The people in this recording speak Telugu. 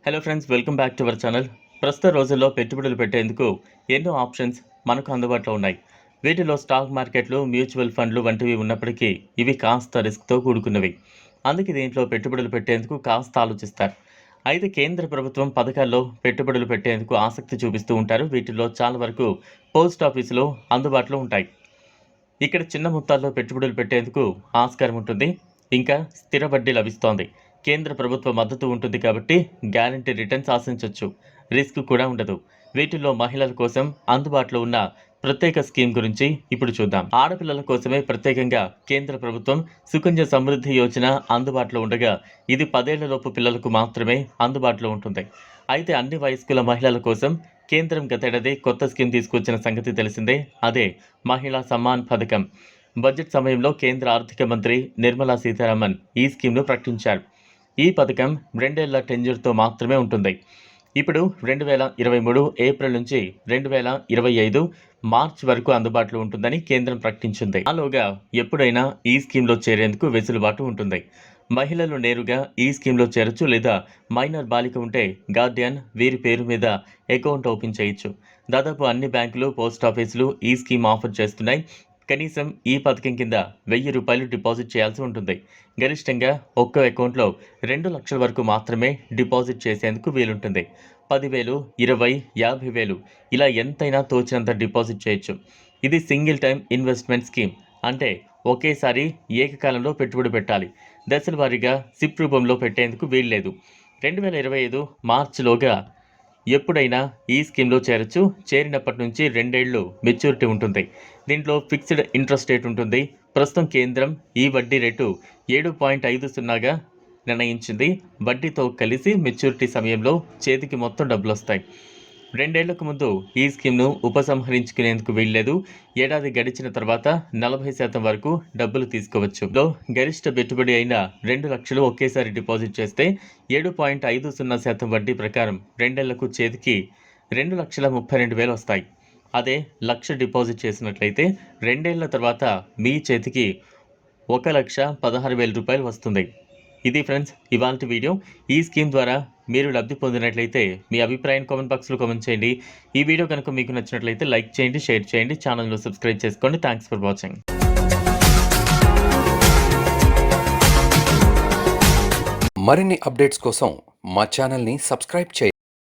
Hello friends, welcome back to our channel. ప్రస్తుత రోజుల్లో పెట్టుబడులు పెట్టేందుకు ఎన్నో ఆప్షన్స్ మనకు అందుబాటులో ఉన్నాయి. వీటిలో స్టాక్ మార్కెట్లు, మ్యూచువల్ ఫండ్లు వంటివి ఉన్నప్పటికీ ఇవి కాస్త రిస్క్తో కూడుకున్నవి. అందుకే దీంట్లో పెట్టుబడులు పెట్టేందుకు కాస్త ఆలోచిస్తారు. అయితే కేంద్ర ప్రభుత్వం పథకాల్లో పెట్టుబడులు పెట్టేందుకు ఆసక్తి చూపిస్తూ ఉంటారు. వీటిలో చాలా వరకు పోస్ట్ ఆఫీసులో అందుబాటులో ఉంటాయి. ఇక్కడ చిన్న మొత్తాల్లో పెట్టుబడులు పెట్టేందుకు ఆస్కారం ఉంటుంది. ఇంకా స్థిర వడ్డీ లభిస్తోంది. కేంద్ర ప్రభుత్వ మద్దతు ఉంటుంది కాబట్టి గ్యారంటీ రిటర్న్స్ ఆశించవచ్చు. రిస్క్ కూడా ఉండదు. వీటిల్లో మహిళల కోసం అందుబాటులో ఉన్న ప్రత్యేక స్కీమ్ గురించి ఇప్పుడు చూద్దాం. ఆడపిల్లల కోసమే ప్రత్యేకంగా కేంద్ర ప్రభుత్వం సుకన్య సమృద్ధి యోజన అందుబాటులో ఉండగా ఇది 10 ఏళ్లలోపు పిల్లలకు మాత్రమే అందుబాటులో ఉంటుంది. అయితే అన్ని వయస్కుల మహిళల కోసం కేంద్రం గతేడాది కొత్త స్కీమ్ తీసుకొచ్చిన సంగతి తెలిసిందే. అదే మహిళా సమ్మాన్ పథకం. బడ్జెట్ సమయంలో కేంద్ర ఆర్థిక మంత్రి నిర్మలా సీతారామన్ ఈ స్కీమ్ను ప్రకటించారు. ఈ పథకం 2 ఏళ్ల టెన్యూర్తో మాత్రమే ఉంటుంది. ఇప్పుడు 2023 ఏప్రిల్ నుంచి 2025 మార్చ్ వరకు అందుబాటులో ఉంటుందని కేంద్రం ప్రకటించింది. ఆలోగా ఎప్పుడైనా ఈ స్కీమ్లో చేరేందుకు వెసులుబాటు ఉంటుంది. మహిళలు నేరుగా ఈ స్కీమ్లో చేరొచ్చు, లేదా మైనర్ బాలిక ఉంటే గార్డియన్ వీరి పేరు మీద అకౌంట్ ఓపెన్ చేయొచ్చు. దాదాపు అన్ని బ్యాంకులు, పోస్ట్ ఆఫీసులు ఈ స్కీమ్ ఆఫర్ చేస్తున్నాయి. కనీసం ఈ పథకం కింద ₹1000 డిపాజిట్ చేయాల్సి ఉంటుంది. గరిష్టంగా ఒక్కో అకౌంట్లో 2 లక్షల వరకు మాత్రమే డిపాజిట్ చేసేందుకు వీలుంటుంది. 10,000, 20, 50,000 ఇలా ఎంతైనా తోచినంత డిపాజిట్ చేయొచ్చు. ఇది సింగిల్ టైం ఇన్వెస్ట్మెంట్ స్కీమ్. అంటే ఒకేసారి ఏకకాలంలో పెట్టుబడి పెట్టాలి. దశల వారీగా సిప్ రూపంలో పెట్టేందుకు వీల్లేదు. 2025 మార్చిలోగా ఎప్పుడైనా ఈ స్కీమ్లో చేరొచ్చు. చేరినప్పటి నుంచి 2 ఏళ్లు మెచ్యూరిటీ ఉంటుంది. దీంట్లో ఫిక్స్డ్ ఇంట్రెస్ట్ రేట్ ఉంటుంది. ప్రస్తుతం కేంద్రం ఈ వడ్డీ రేటు 7.50గా నిర్ణయించింది. వడ్డీతో కలిసి మెచ్యూరిటీ సమయంలో చేతికి మొత్తం డబ్బులు వస్తాయి. 2 ఏళ్లకు ముందు ఈ స్కీమ్ను ఉపసంహరించుకునేందుకు వీల్లేదు. ఏడాది గడిచిన తర్వాత 40% వరకు డబ్బులు తీసుకోవచ్చు. గరిష్ట పెట్టుబడి అయిన 2 లక్షలు ఒకేసారి డిపాజిట్ చేస్తే 7.50% వడ్డీ ప్రకారం 2 ఏళ్లకు చేతికి 2,32,000 వస్తాయి. అదే లక్ష డిపాజిట్ చేసినట్లయితే 2 ఏళ్ల తర్వాత మీ చేతికి ₹1,16,000 వస్తుంది. ఇది ఫ్రెండ్స్ ఇవాల్టి వీడియో. ఈ స్కీమ్ ద్వారా మీరు లబ్ధి పొందినట్లయితే మీ అభిప్రాయం కామెంట్ బాక్స్లో కామెంట్ చేయండి. ఈ వీడియో కనుక మీకు నచ్చినట్లయితే లైక్ చేయండి, షేర్ చేయండి, ఛానల్ను సబ్స్క్రైబ్ చేసుకోండి. Thanks for watching. మరిన్ని అప్డేట్స్ కోసం మా ఛానల్ని సబ్స్క్రైబ్ చేయండి.